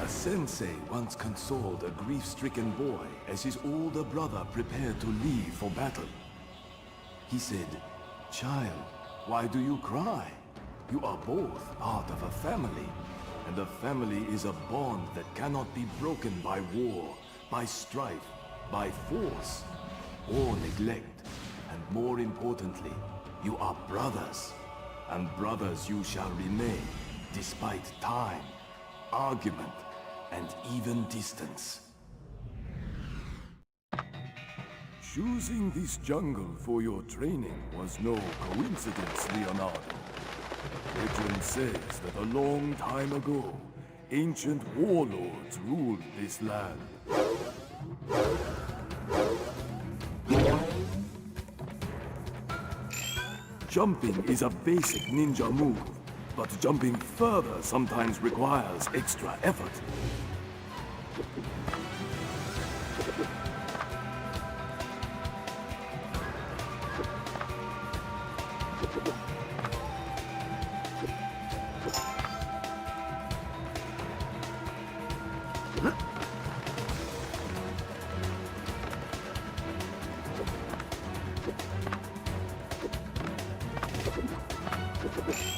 Sensei once consoled a grief-stricken boy as his older brother prepared to leave for battle. He said, "Child, why do you cry? You are both part of a family, and a family is a bond that cannot be broken by war, by strife, by force, or neglect. And more importantly, you are brothers, and brothers you shall remain, despite time, argument, and even distance." Choosing this jungle for your training was no coincidence, Leonardo. Legend says that a long time ago, ancient warlords ruled this land. Jumping is a basic ninja move, but jumping further sometimes requires extra effort.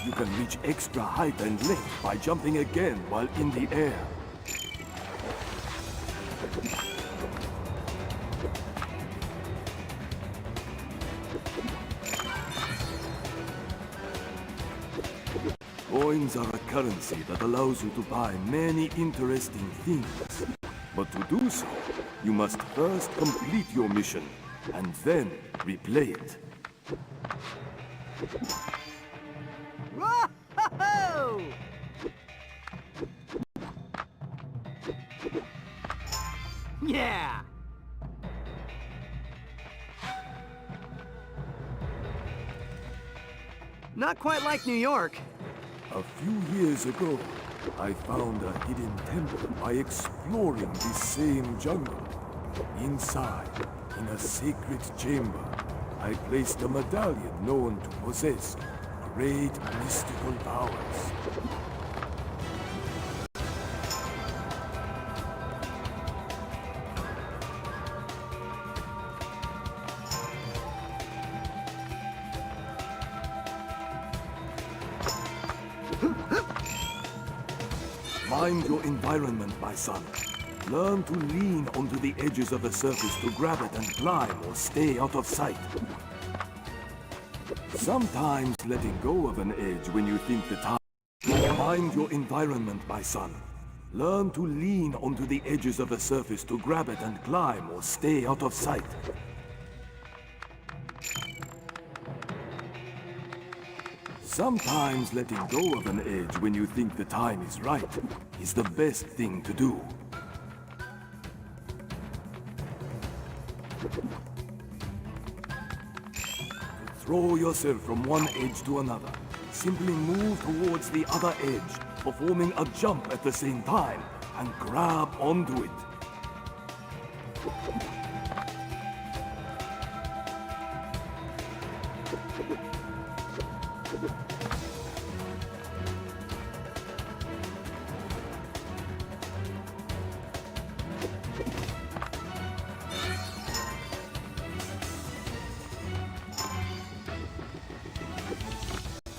You can reach extra height and length by jumping again while in the air. Coins are a currency that allows you to buy many interesting things. But to do so, you must first complete your mission, and then replay it. Whoa! Yeah! Not quite like New York. A few years ago, I found a hidden temple by exploring this same jungle. Inside, in a sacred chamber, I placed a medallion known to possess great mystical powers. Mind your environment, my son. Learn to lean onto the edges of the surface to grab it and climb or stay out of sight. Sometimes letting go of an edge when you think the time... Mind your environment, my son. Learn to lean onto the edges of the surface to grab it and climb or stay out of sight. Sometimes letting go of an edge when you think the time is right is the best thing to do. To throw yourself from one edge to another. Simply move towards the other edge, performing a jump at the same time, and grab onto it.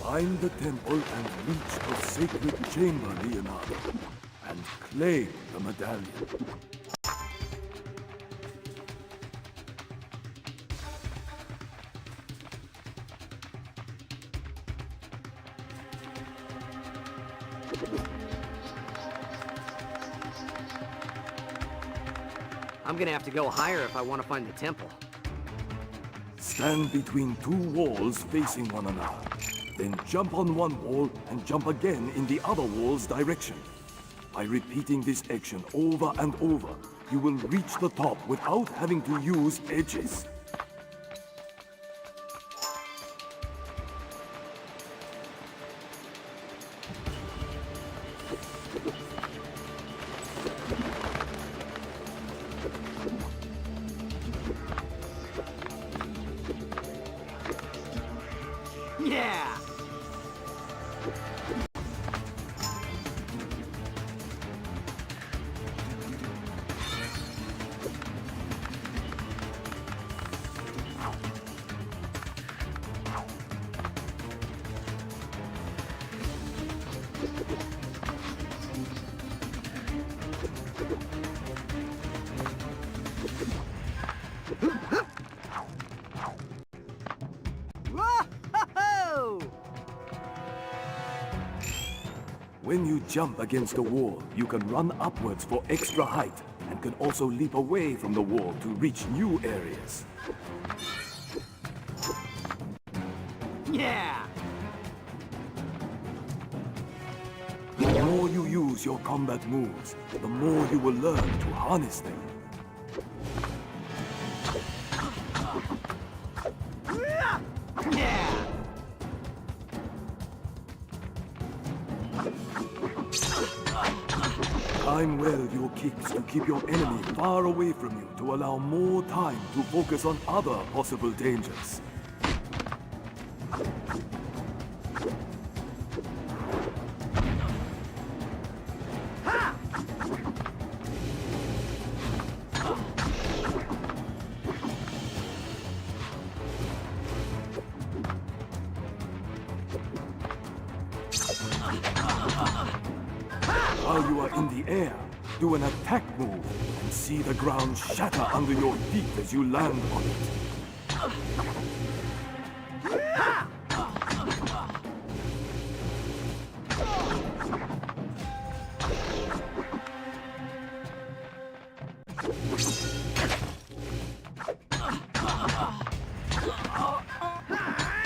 Find the temple and reach the sacred chamber, Leonardo, and claim the medallion. I'm gonna have to go higher if I want to find the temple. Stand between two walls facing one another. Then jump on one wall and jump again in the other wall's direction. By repeating this action over and over, you will reach the top without having to use edges. Yeah! Whoa! When you jump against a wall, you can run upwards for extra height and can also leap away from the wall to reach new areas. Yeah! The more you use your combat moves, the more you will learn to harness them. Yeah! Time well your kicks to keep your enemy far away from you to allow more time to focus on other possible dangers. While you are in the air, do an attack move and see the ground shatter under your feet as you land on it.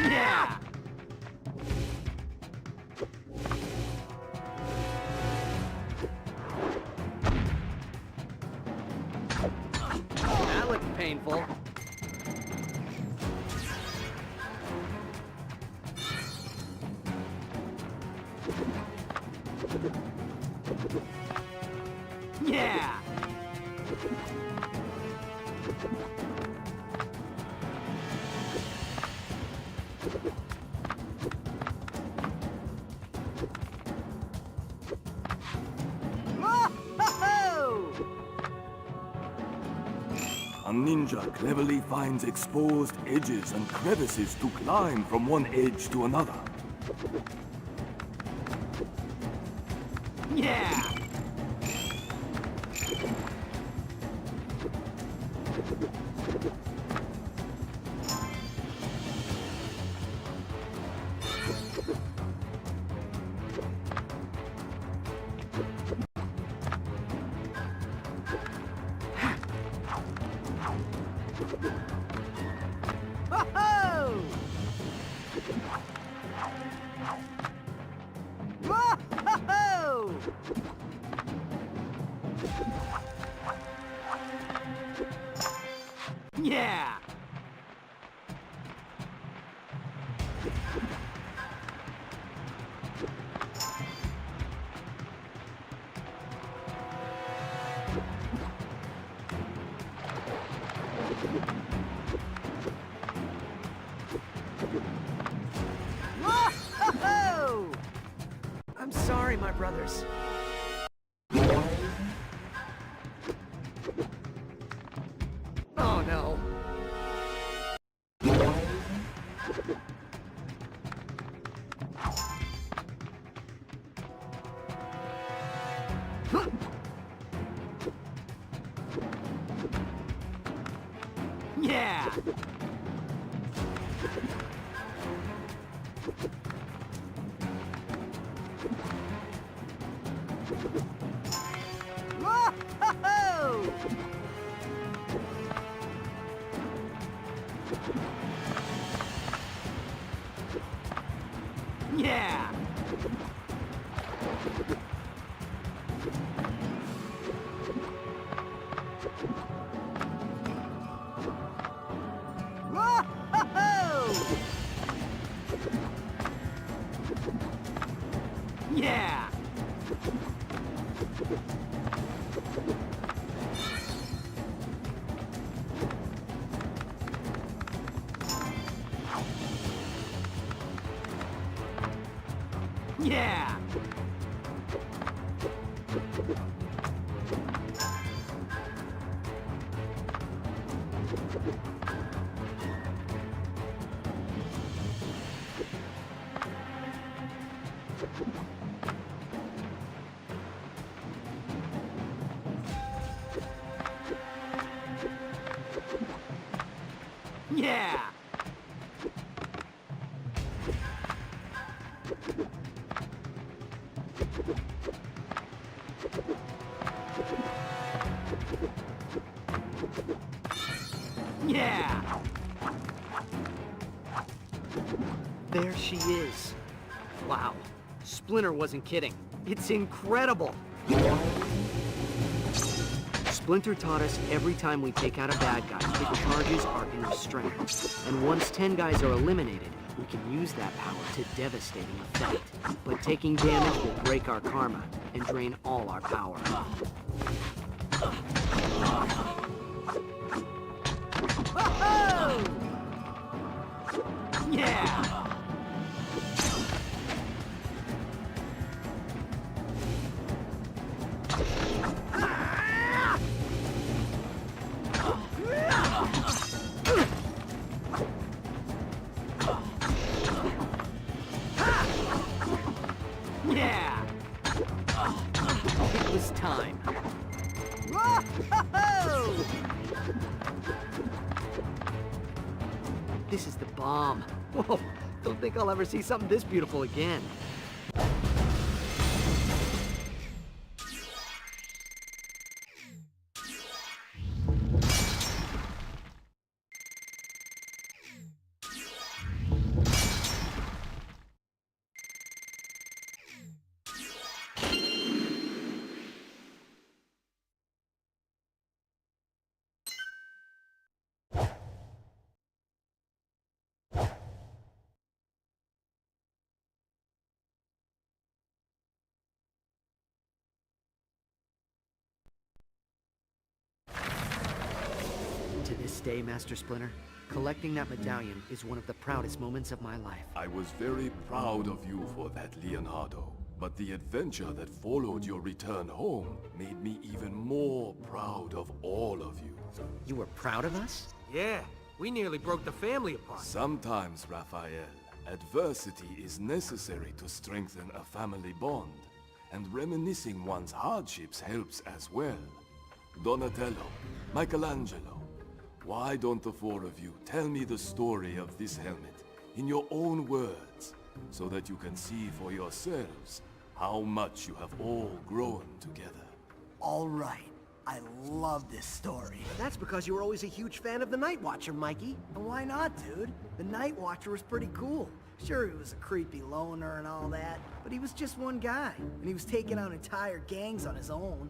Yeah! That looked painful. Yeah! Whoa! A ninja cleverly finds exposed edges and crevices to climb from one edge to another. Yeah! Whoa! Whoa! sorry, my brothers. Oh, no. Yeah! Whoa! Yeah! Whoa! Yeah! Yeah! Yeah! Yeah! There she is. Wow, Splinter wasn't kidding. It's incredible. Splinter taught us every time we take out a bad guy, it charges our inner strength. And once 10 guys are eliminated, we can use that power to devastating effect. But taking damage will break our karma and drain all our power. Yeah! Yeah! It was time. Whoa! This is the bomb. Whoa, don't think I'll ever see something this beautiful again. To this day, Master Splinter, collecting that medallion is one of the proudest moments of my life. I was very proud of you for that, Leonardo. But the adventure that followed your return home made me even more proud of all of you. You were proud of us? Yeah, we nearly broke the family apart. Sometimes, Raphael, adversity is necessary to strengthen a family bond. And reminiscing one's hardships helps as well. Donatello, Michelangelo, why don't the four of you tell me the story of this helmet in your own words, so that you can see for yourselves how much you have all grown together? All right. I love this story. That's because you were always a huge fan of the Night Watcher, Mikey. And why not, dude? The Night Watcher was pretty cool. Sure, he was a creepy loner and all that, but he was just one guy, and he was taking out entire gangs on his own.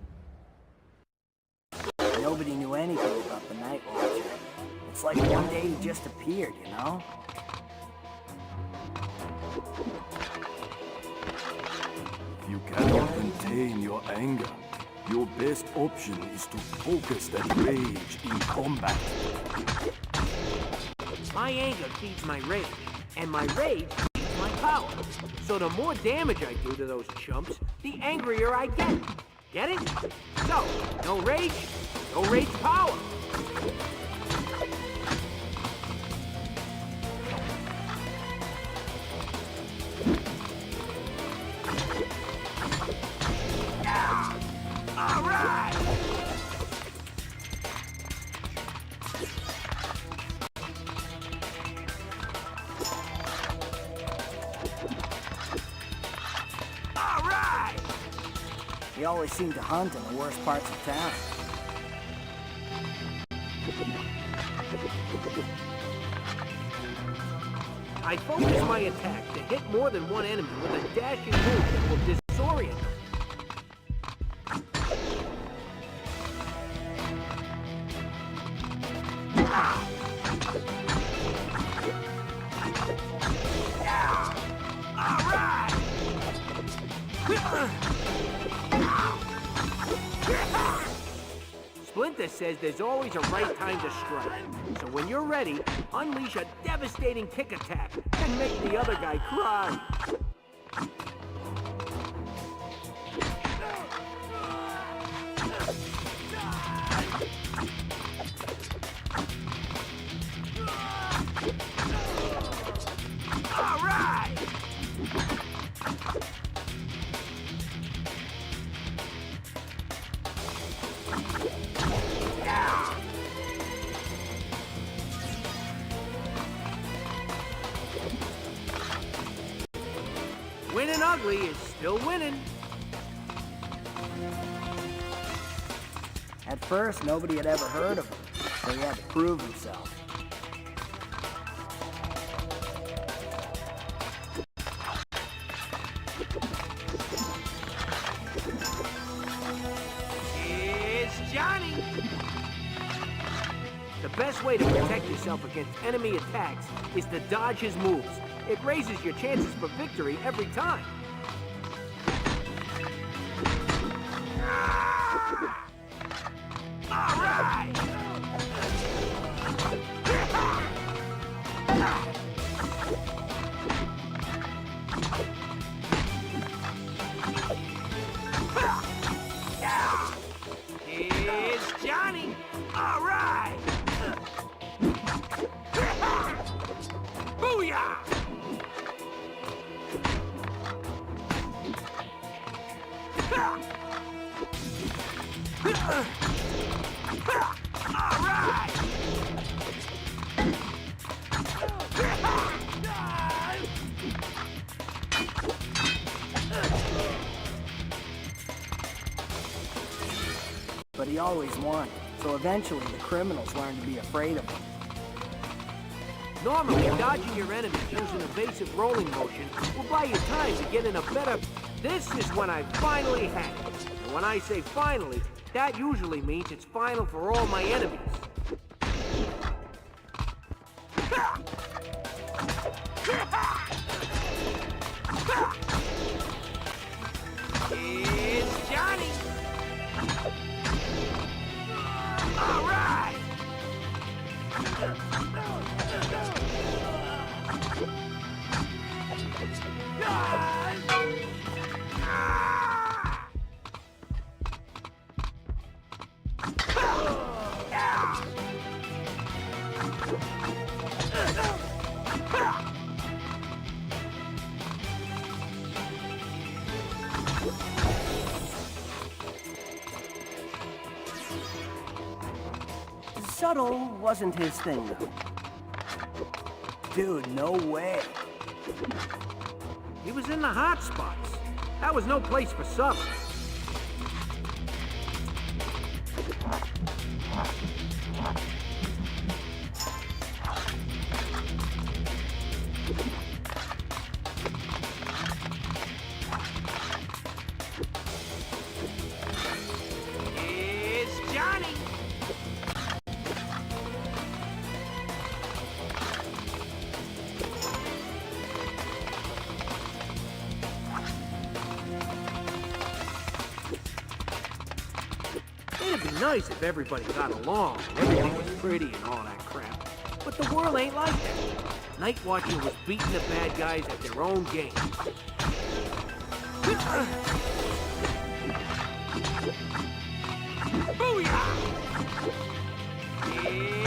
Nobody knew anything about the Night Watcher. It's like one day he just appeared, you know? If you cannot contain your anger, your best option is to focus that rage in combat. My anger feeds my rage, and my rage feeds my power. So the more damage I do to those chumps, the angrier I get. Get it? So, no rage power. All right! He always seemed to hunt in the worst parts of town. I focus my attack to hit more than one enemy with a dashing move that will disorient them. Splinter says there's always a right time to strike. So when you're ready, unleash a devastating kick attack and make the other guy cry. All right! Winning ugly is still winning. At first, nobody had ever heard of him, so he had to prove himself. It's Johnny! The best way to protect yourself against enemy attacks is to dodge his moves. It raises your chances for victory every time. All right! Here's Johnny! All right! Booyah! All right! But he always won, so eventually the criminals learned to be afraid of him. Normally, dodging your enemies using evasive rolling motion will buy you time to get in a better... This is when I finally had it. And when I say finally, that usually means it's final for all my enemies. It's Johnny! All right! Subtle wasn't his thing, though. Dude, no way. He was in the hot spots. That was no place for subtle. It's Johnny! It'd be nice if everybody got along, everything was pretty and all that crap. But But the world ain't like that. Night Watcher was beating the bad guys at their own game. Booyah!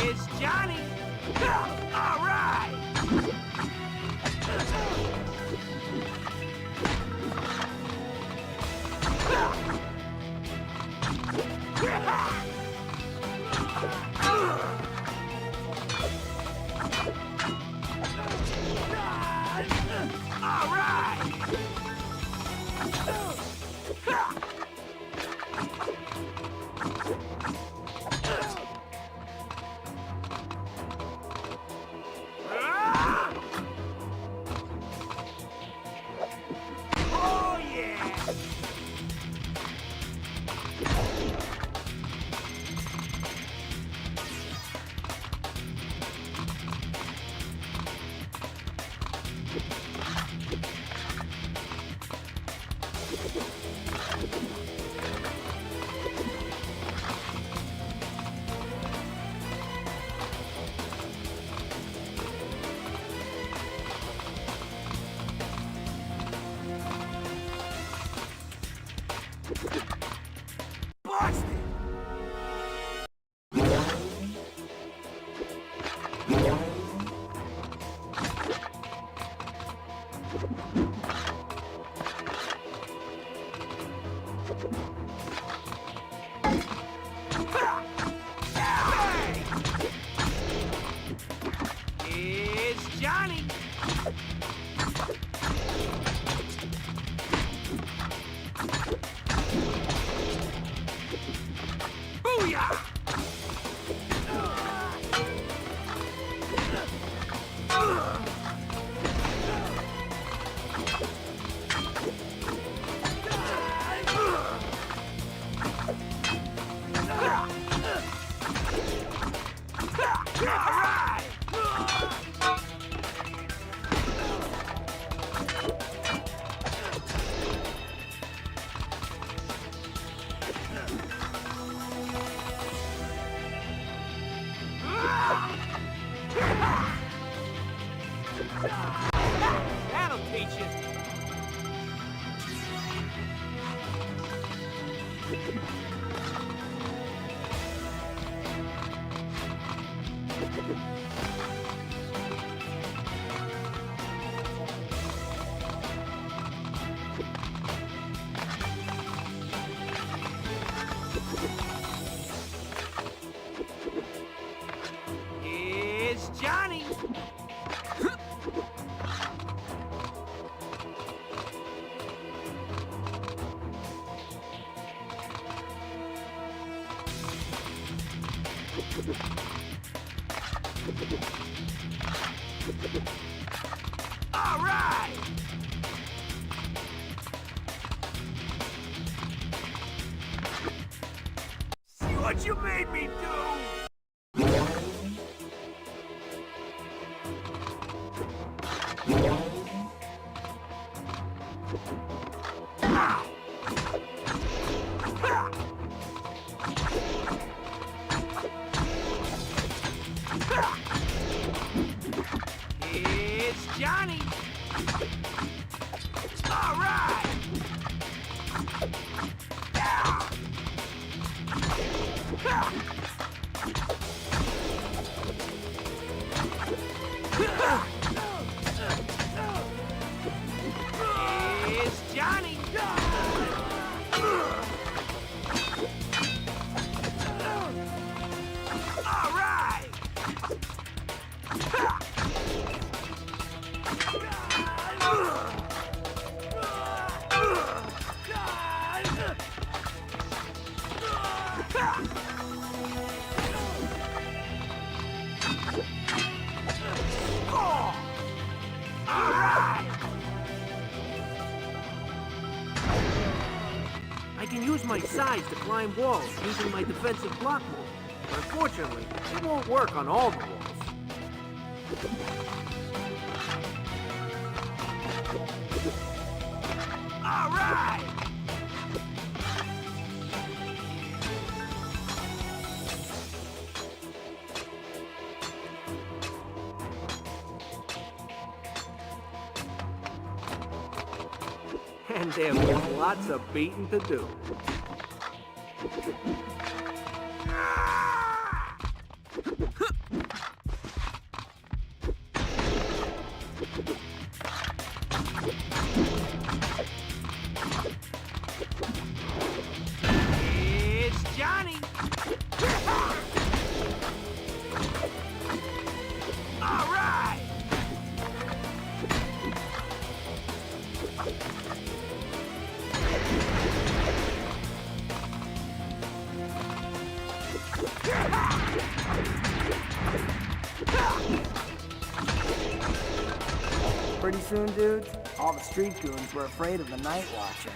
It's Johnny! All right! All right! Oh, yeah! Boston! It's Johnny! Booyah! All right! That'll teach you. It's Johnny. All right. See what you made me do. Ow. Ha. Ha. It's Johnny. All right. Yeah. Ha. Ha. It's Johnny. All right. Ha. Oh. All right. I can use my size to climb walls using my defensive block move, but unfortunately, it won't work on all the walls. All right! And there was lots of beating to do. It's Johnny! All right! Pretty soon, dudes, all the street goons were afraid of the Night Watcher.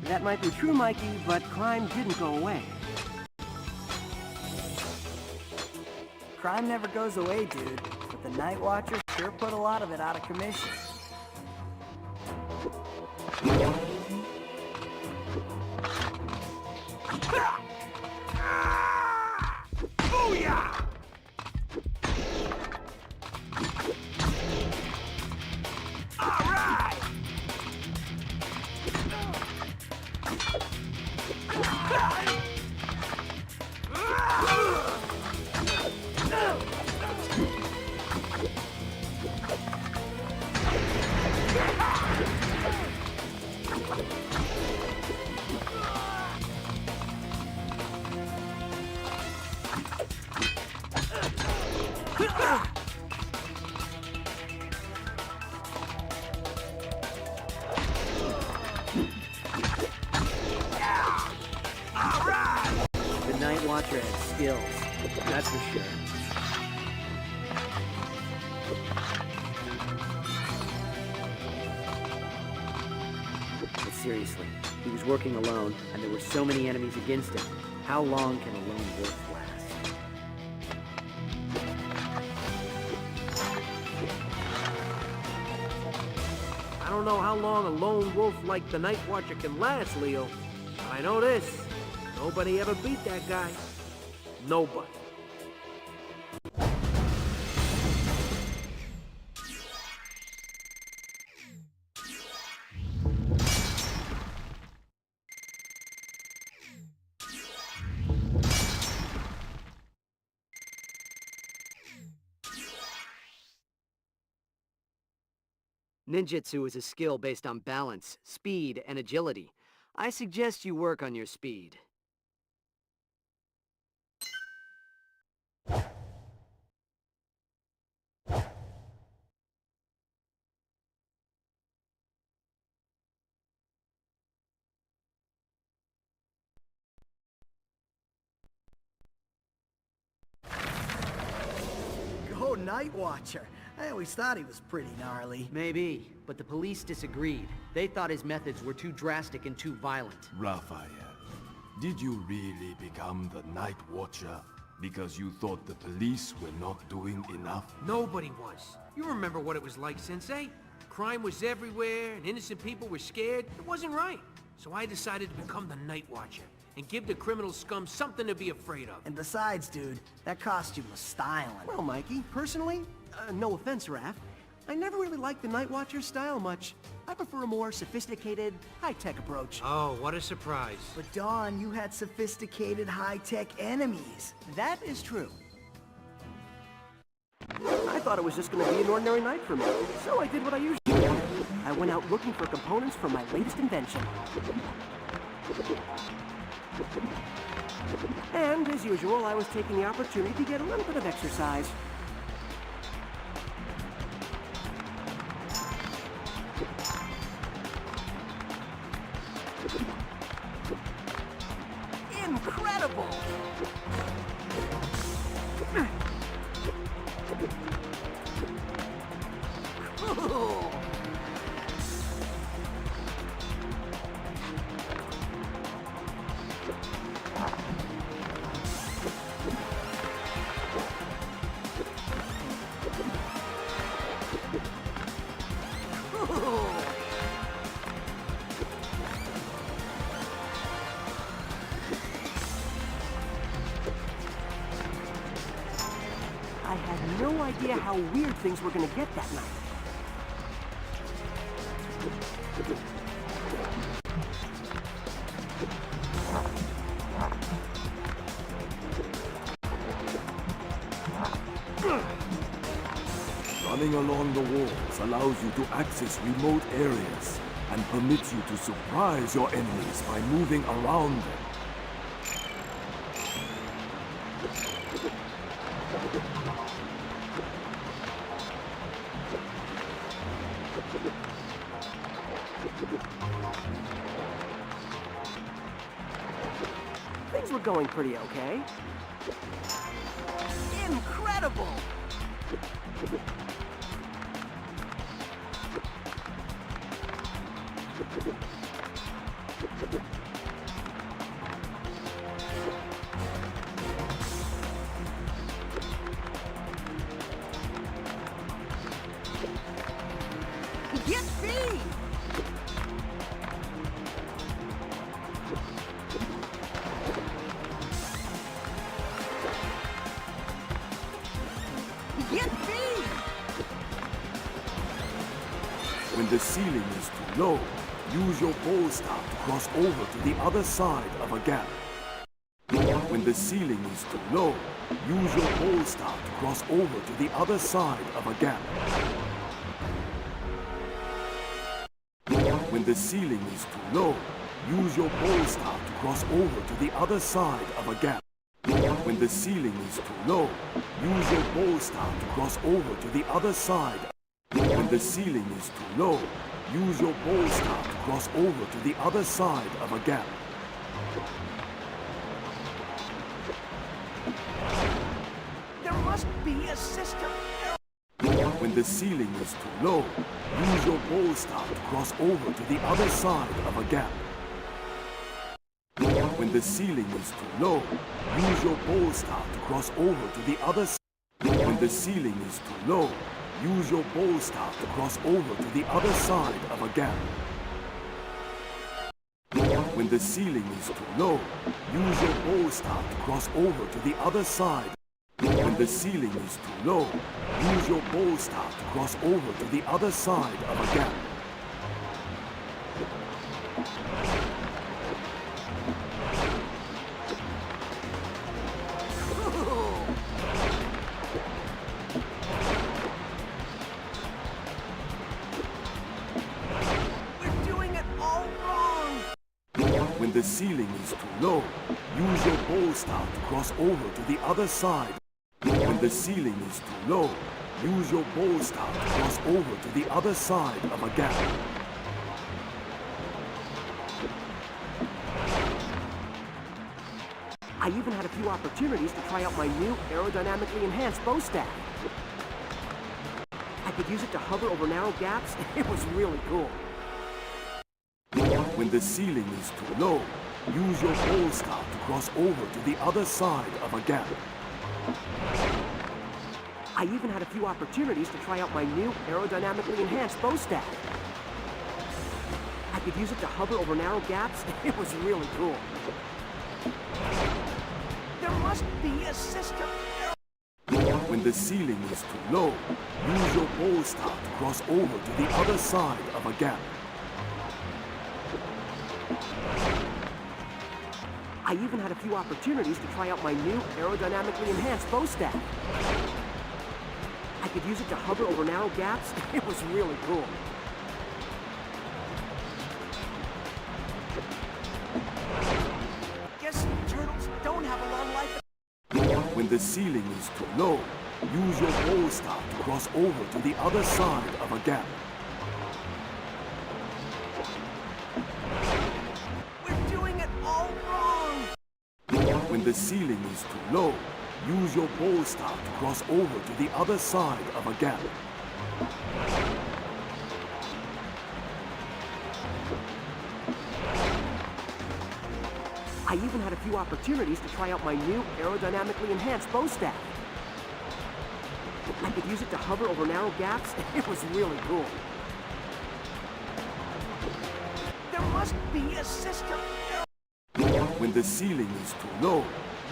That might be true, Mikey, but crime didn't go away. Crime never goes away, dude, but the Night Watcher sure put a lot of it out of commission. Booyah! All right! The Night Watcher had skills, that's for sure. But seriously, he was working alone, and there were so many enemies against him. How long can a lone wolf last? I don't know how long a lone wolf like the Night Watcher can last, Leo. But I know this. Nobody ever beat that guy. Nobody. Ninjutsu is a skill based on balance, speed, and agility. I suggest you work on your speed. Go Night Watcher! I always thought he was pretty gnarly. Maybe, but the police disagreed. They thought his methods were too drastic and too violent. Raphael, did you really become the Night Watcher because you thought the police were not doing enough? Nobody was. You remember what it was like, Sensei? Crime was everywhere, and innocent people were scared. It wasn't right. So I decided to become the Night Watcher and give the criminal scum something to be afraid of. And besides, dude, that costume was styling. Well, Mikey, personally, no offense, Raph, I never really liked the Night Watcher's style much. I prefer a more sophisticated, high-tech approach. Oh, what a surprise. But Dawn, you had sophisticated, high-tech enemies. That is true. I thought it was just going to be an ordinary night for me, so I did what I usually do. I went out looking for components for my latest invention. And, as usual, I was taking the opportunity to get a little bit of exercise. Incredible! Cool. idea how weird things were gonna get that night. Running along the walls allows you to access remote areas and permits you to surprise your enemies by moving around them. Things were going pretty okay. Incredible! Get me! Get me! When the ceiling is too low, use your pole staff to cross over to the other side of a gap. When the ceiling is too low, use your pole staff to cross over to the other side of a gap. When the ceiling is too low, use your pole staff to cross over to the other side of a gap. When the ceiling is too low, use your pole staff to cross over to the other side. When the ceiling is too low, use your pole staff to cross over to the other side of a gap. There must be a system. When the ceiling is too low, use your pole staff to cross over to the other side of a gap. When the ceiling is too low, use your pole staff to cross over to the other side. When the ceiling is too low, use your pole staff to cross over to the other side of a gap. When the ceiling is too low, use your pole staff to cross over to the other side. When the ceiling is too low, use your pole staff to cross over to the other side of a gap. We're doing it all wrong. When the ceiling is too low, use your pole staff to cross over to the other side. When the ceiling is too low, use your pole staff to cross over to the other side of a gap. I even had a few opportunities to try out my new aerodynamically enhanced bow staff. I could use it to hover over narrow gaps. It was really cool. When the ceiling is too low, use your pole staff to cross over to the other side of a gap. I even had a few opportunities to try out my new aerodynamically enhanced bow staff. I could use it to hover over narrow gaps. It was really cool. There must be a system. When the ceiling is too low, use your pole staff to cross over to the other side of a gap. I even had a few opportunities to try out my new aerodynamically enhanced bow staff. I could use it to hover over narrow gaps. It was really cool. Guess turtles don't have a long life. When the ceiling is too low, use your pole staff to cross over to the other side of a gap. We're doing it all wrong. When the ceiling is too low, use your pole staff to cross over to the other side of a gap. I even had a few opportunities to try out my new aerodynamically enhanced bow staff. I could use it to hover over narrow gaps. It was really cool. There must be a system. When the ceiling is too low,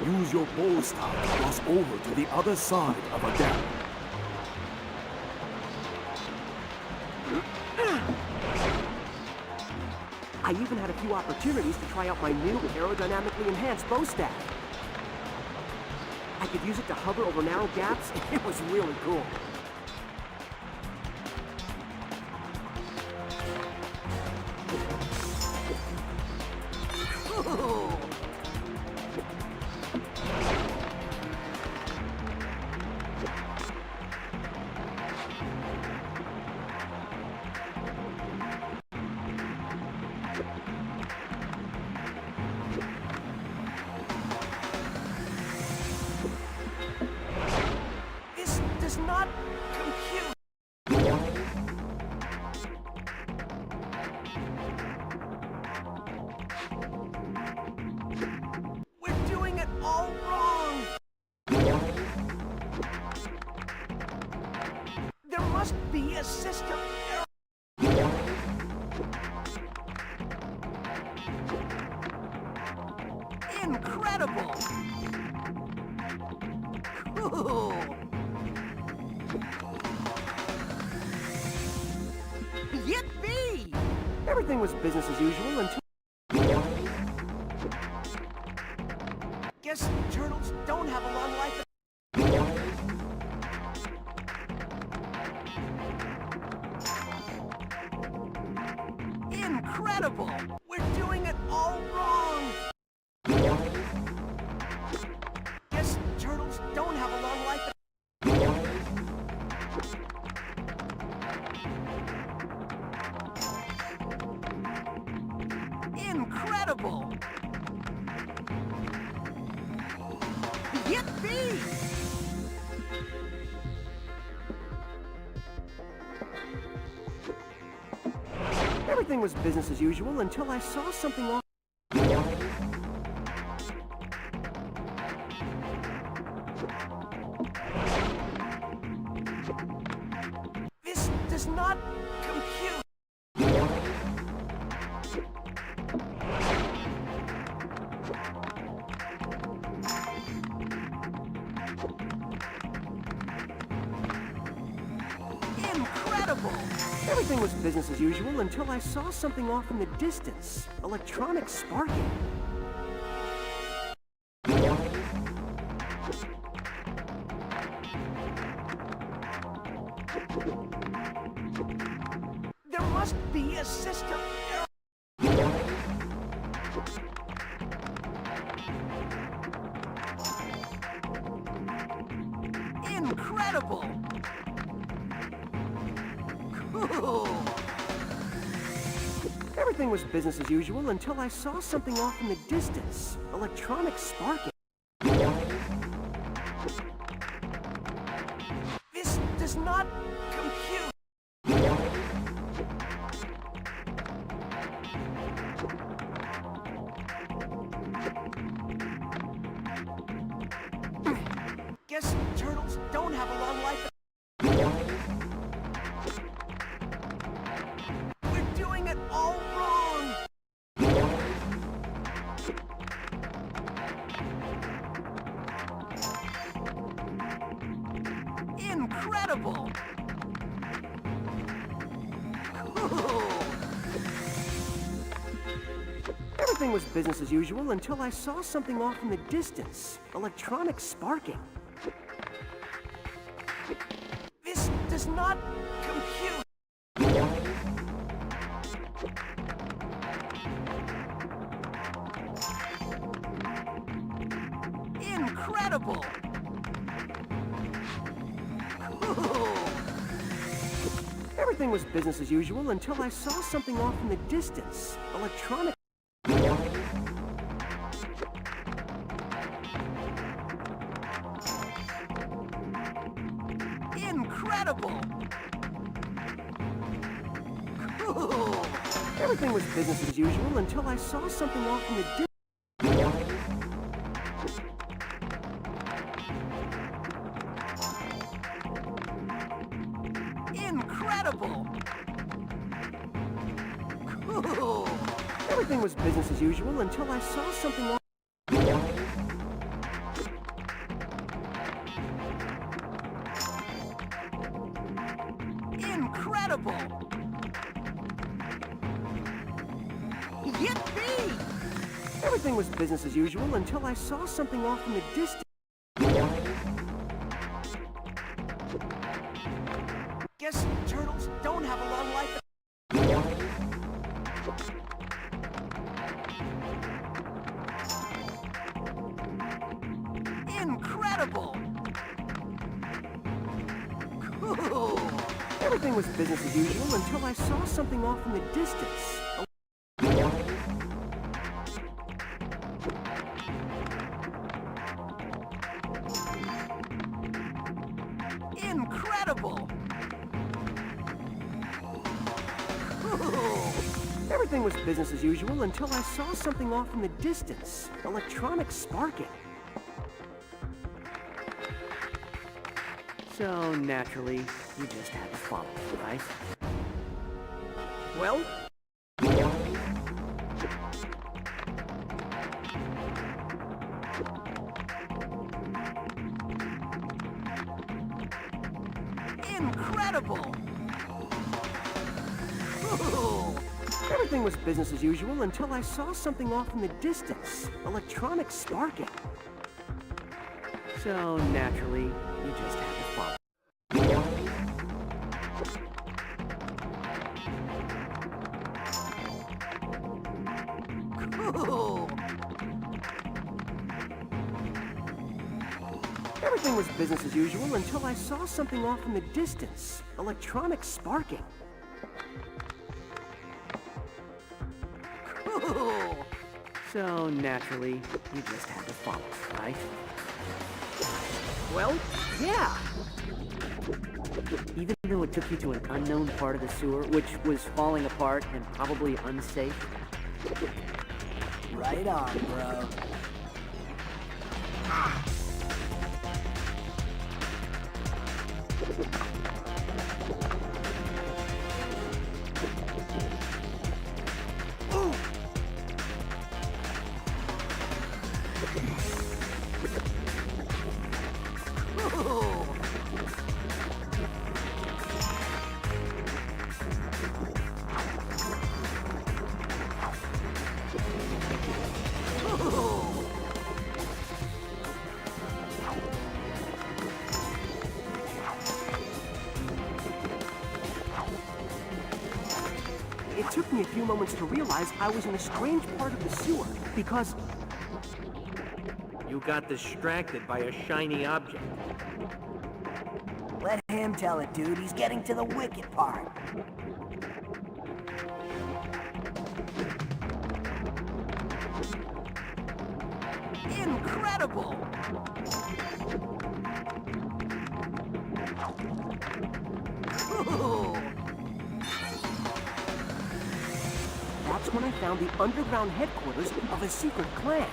use your pole staff to cross over to the other side of a gap. I even had a few opportunities to try out my new aerodynamically enhanced bow staff. I could use it to hover over narrow gaps. It was really cool. This does not compute. We're doing it all wrong. There must be a system error. Incredible! Cool! Yippee! Everything was business as usual until... Guess turtles don't have a long life. Incredible! We're doing it all wrong! Guess turtles don't have a long life. Incredible! Yippee! Everything was business as usual until I saw something off. This does not compute. Incredible! Everything was business as usual until I saw something off in the distance. Electronic sparking. There must be a system error. Incredible! Cool! Everything was business as usual until I saw something off in the distance. Electronic sparking. This does not compute. Guess turtles don't have a long life. We're doing it all wrong. Incredible! Cool! Everything was business as usual until I saw something off in the distance. Electronic sparking. This does not compute. Incredible! Cool! Everything was business as usual until I saw something off in the distance. Electronic... Incredible! Cool! Everything was business as usual until I saw something off in the distance. Incredible! Cool! Everything was business as usual until I saw something off. Incredible! Yippee! Everything was business as usual until I saw something off in the distance. Guess turtles don't have a long life. Incredible! Cool! Everything was business as usual until I saw something off in the distance. Incredible! Cool! Everything was business as usual until I saw something off in the distance. Electronics sparking. So, naturally, you just had to follow it, right? Well? Incredible! Cool! Everything was business as usual until I saw something off in the distance. Electronics sparking. So, naturally, you just had to follow. Cool! Everything was business as usual until I saw something off in the distance. Electronics sparking. Cool! So, naturally, you just had to follow, right? Well, yeah. Even though it took you to an unknown part of the sewer, which was falling apart and probably unsafe? Right on, bro. It took me a few moments to realize I was in a strange part of the sewer, because You got distracted by a shiny object. Let him tell it, dude. He's getting to the wicked part. incredible! Cool! That's when I found the underground headquarters of a secret clan.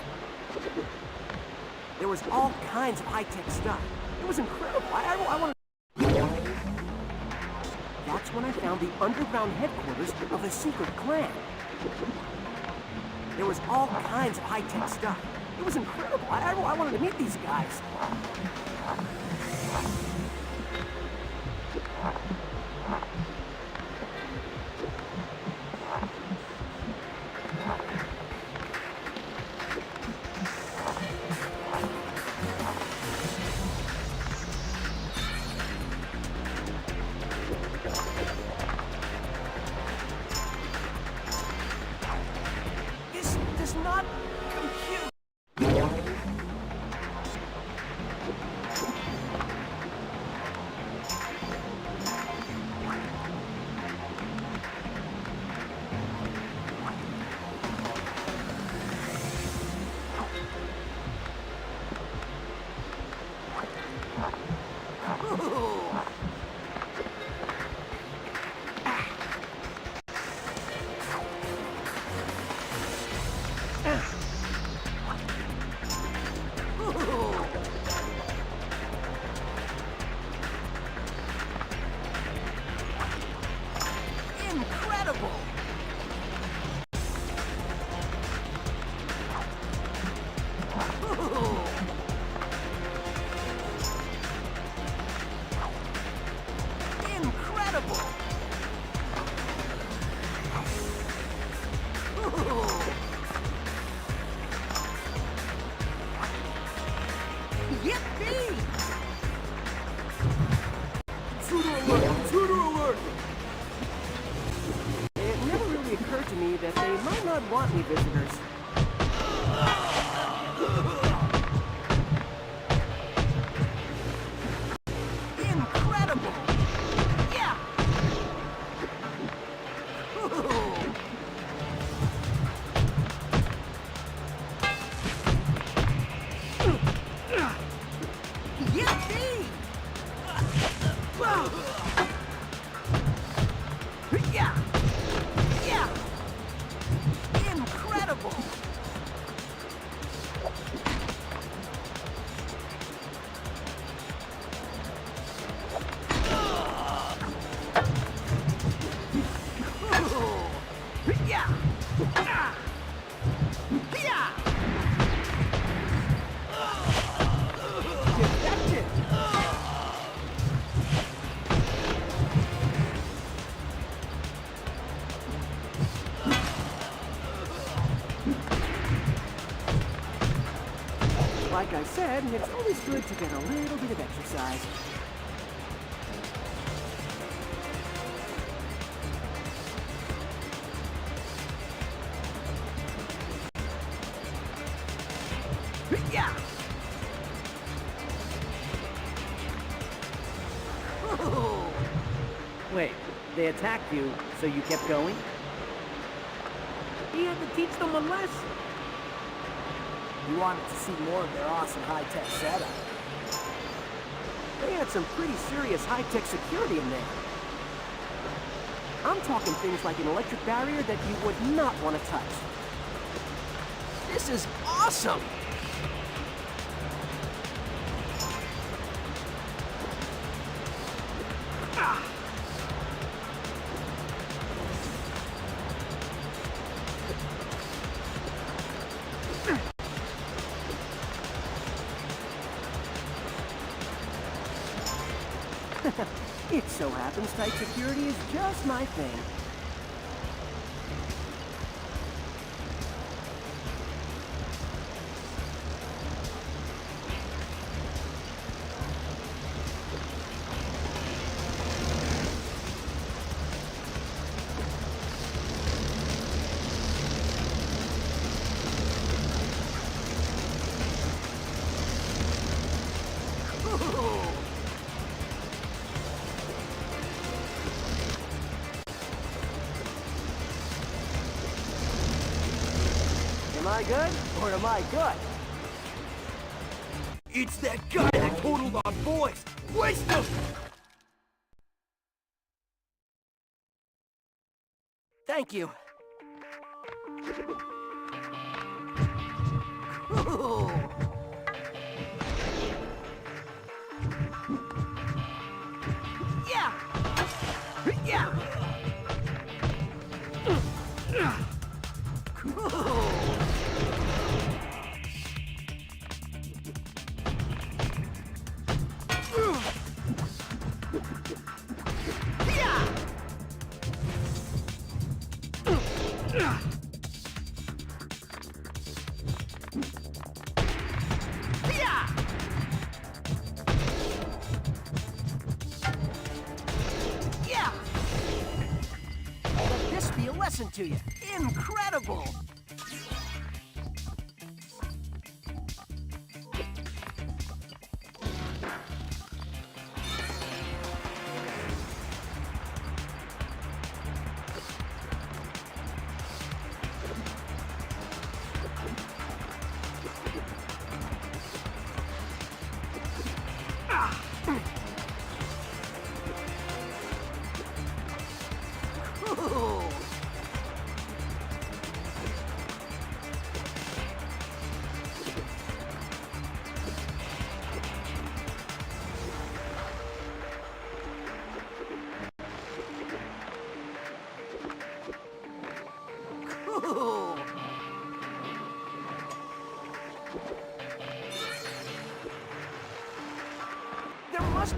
There was all kinds of high-tech stuff. It was incredible. I want to... That's when I found the underground headquarters of a secret clan. There was all kinds of high-tech stuff. It was incredible. I wanted to meet these guys. This does not compute. to me that they might not want any visitors. Incredible! Yeah! Yippee! Yeah! Yeah! Incredible! Yeah! Yeah! Effective! Like I said, it's always good to get a little bit of exercise. Yeah! Wait, they attacked you, so you kept going? He had to teach them a lesson. You wanted to see more of their awesome high-tech setup. They had some pretty serious high-tech security in there. I'm talking things like an electric barrier that you would not want to touch. This is awesome! It so happens tight security is just my thing. Am I good, or am I good? It's that guy that totaled our boys! Waste him! Thank you. Cool. Yeah! Yeah! Cool. Let this be a lesson to you. Incredible! Cool. Cool. There must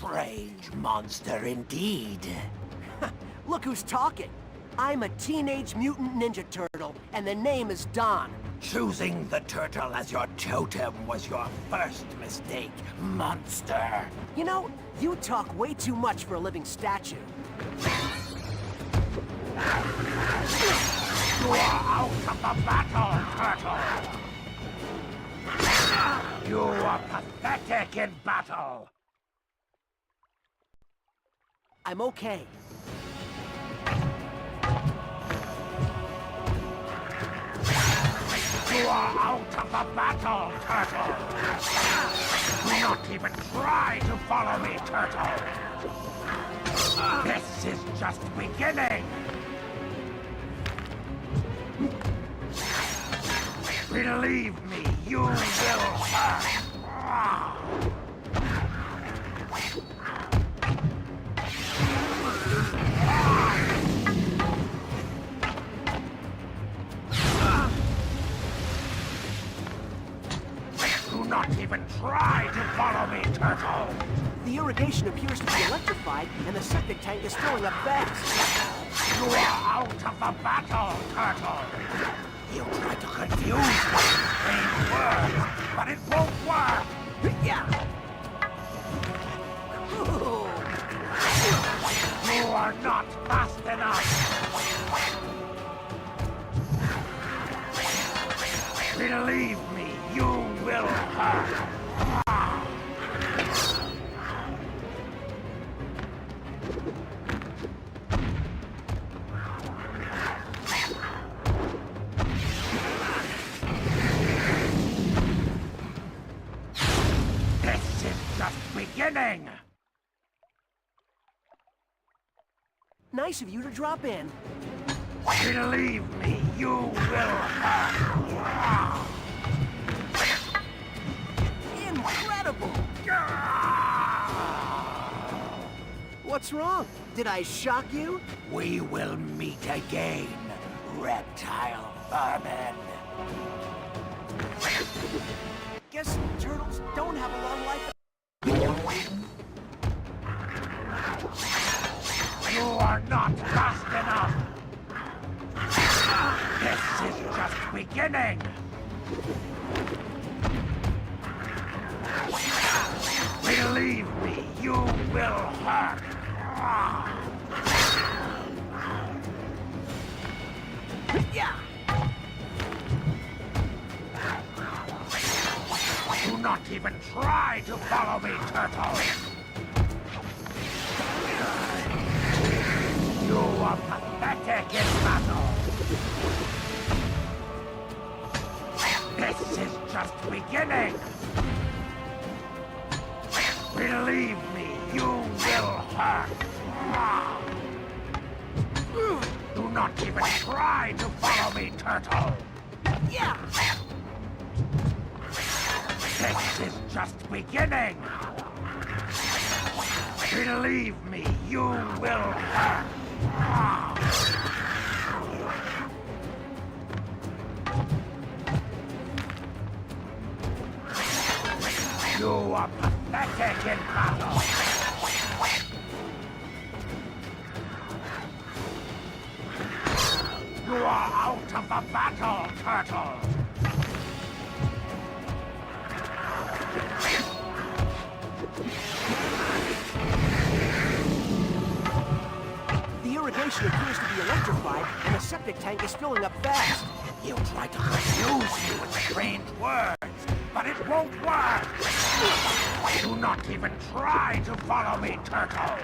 strange monster indeed. Look who's talking. I'm a Teenage Mutant Ninja Turtle, and the name is Don. Choosing the turtle as your totem was your first mistake, monster. You know, you talk way too much for a living statue. You are out of the battle, turtle! You are pathetic in battle! I'm okay. You are out of the battle, turtle! Do not even try to follow me, turtle! This is just beginning! Believe me, you will hurt! Do not even try to follow me, turtle! The irrigation appears to be electrified, and the septic tank is filling up fast. You are out of the battle, turtle! You try to confuse me with strange words, but it won't work! Yeah! You are not fast enough! Believe me, you will hurt! Beginning! Nice of you to drop in. Believe me, you will hurt. Incredible! What's wrong? Did I shock you? We will meet again, reptile vermin. Guess turtles don't have a long life. You are not fast enough! This is just beginning! Believe me, you will hurt! Yeah! Do not even try to follow me, turtle! You are pathetic in battle! This is just beginning! Believe me, you will hurt! Do not even try to follow me, turtle! Yeah! This is just beginning! Believe me, you will hurt! You are pathetic in battle! You are out of the battle, turtle! The irrigation appears to be electrified, and the septic tank is filling up fast. You try to confuse me with strange words, but it won't work! Do not even try to follow me, turtle!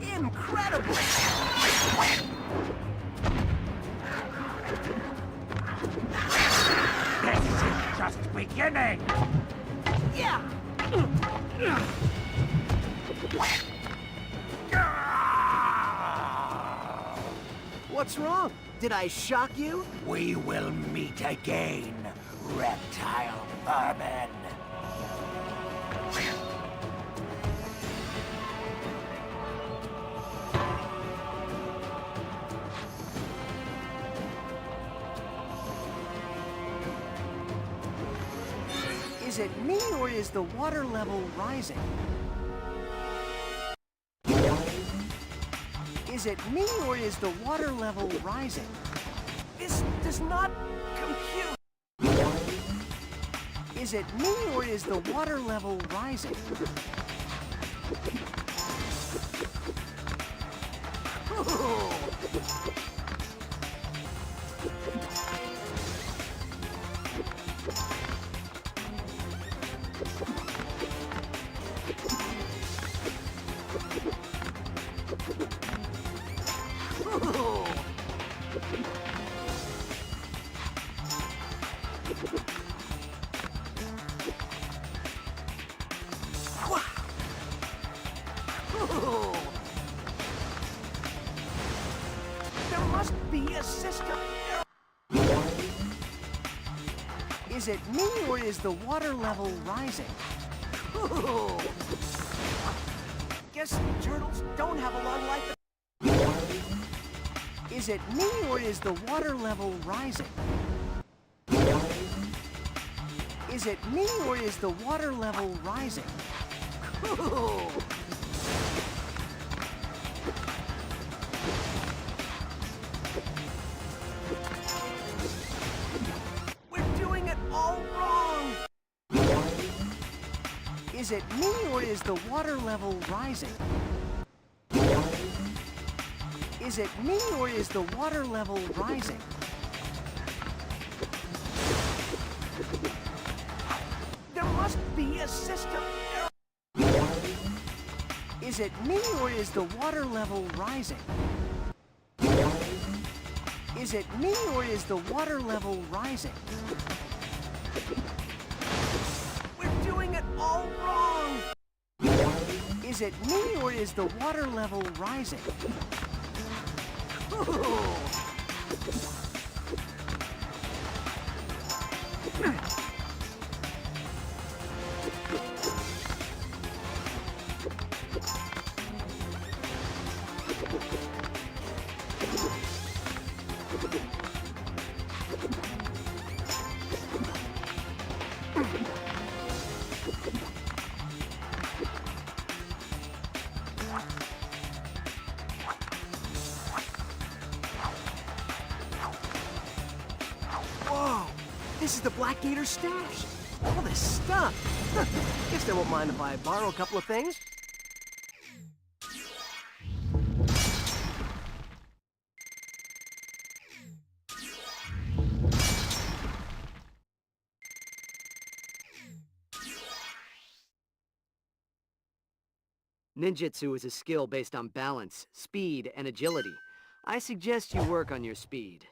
Incredible! This is just beginning! Yeah! What's wrong? Did I shock you? We will meet again, reptile vermin. Is it me or is the water level rising? Is it me or is the water level rising? This does not compute. Is it me or is the water level rising? There must be a system. Is it me or is the water level rising? Guess turtles don't have a long life. Is it me or is the water level rising? Is it me or is the water level rising? We're doing it all wrong. Is it me or is the water level rising? Is it me or is the water level rising? There must be a system. Is it me or is the water level rising? Is it me or is the water level rising? We're doing it all wrong. Is it me or is the water level rising? This is the Black Gator's stash. All this stuff. Guess they won't mind if I borrow a couple of things. Ninjutsu is a skill based on balance, speed, and agility. I suggest you work on your speed.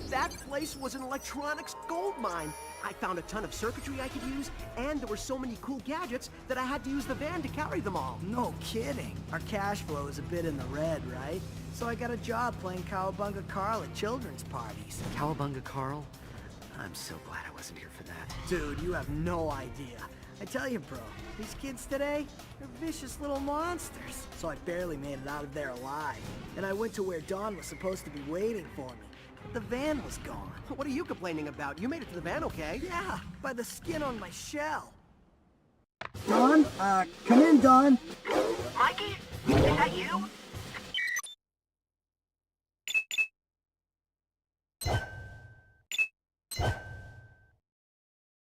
That place was an electronics gold mine. I found a ton of circuitry I could use, and there were so many cool gadgets that I had to use the van to carry them all. No kidding. Our cash flow is a bit in the red, right? So I got a job playing Cowabunga Carl at children's parties. Cowabunga Carl? I'm so glad I wasn't here for that. Dude, you have no idea. I tell you, bro, these kids today, they're vicious little monsters. So I barely made it out of there alive. And I went to where Dawn was supposed to be waiting for me. But the van was gone. What are you complaining about? You made it to the van, okay? Yeah, by the skin on my shell. Dawn? Come in, Dawn. Mikey? Is that you?